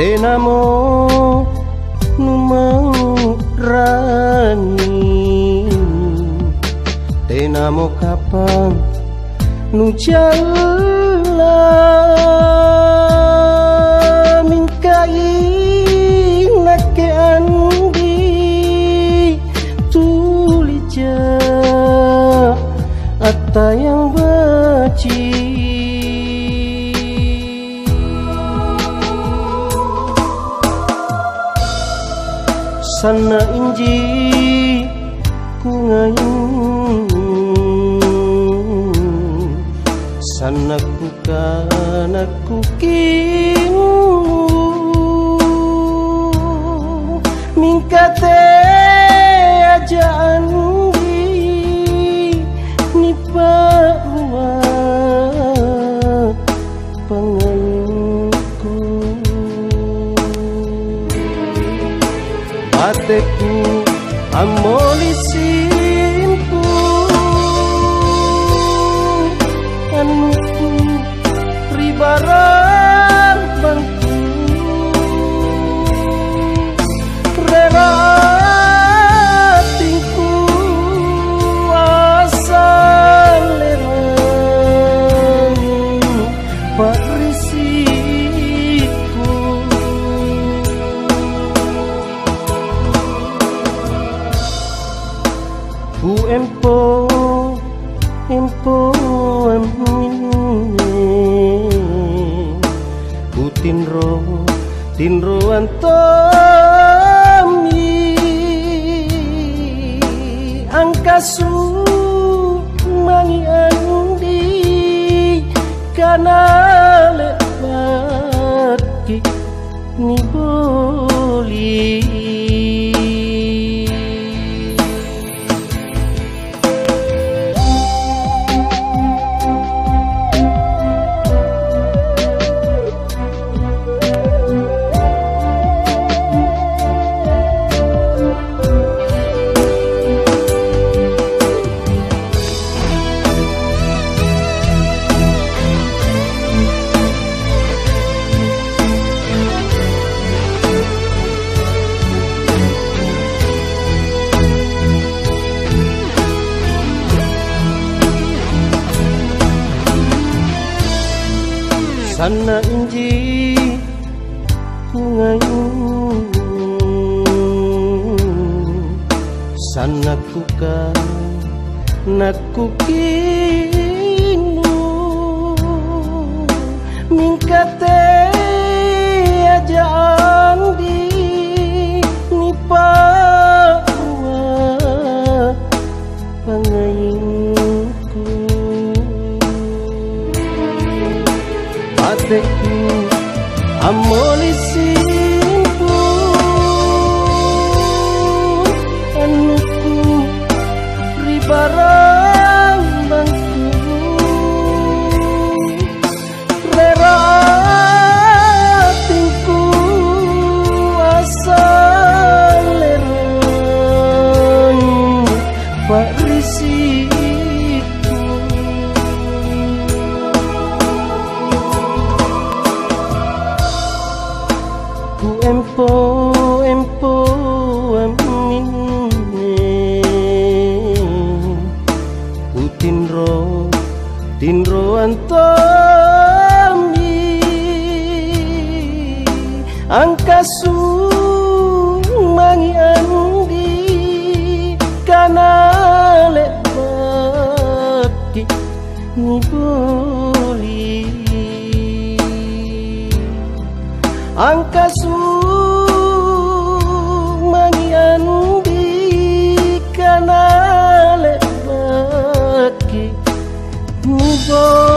tenamo nu mau rani, tenamo kapan nu jalan mingkai nake andi tulija atta yang baci sana inji ku ngayun sana ku kana ku kinu mingkate aja andi nipa pangayunku bateku amolisimpu anuku ribaran bangku reratingku asal lerang parisiku ku empo ku tinro antomi angkasu mangi andi kana lebat ki ni boli sana inji ku ngayun sana ku kana ku kinu mingkate aja andi nipa pangayunku bateku amolisimpu anuku ribarang bangku reratingku asal lerang parisiku ku empo amine ku tinro antomi angkasu mangi andi kana lebat ki ni boli angkasu mangi andi kana lebat ki ni boli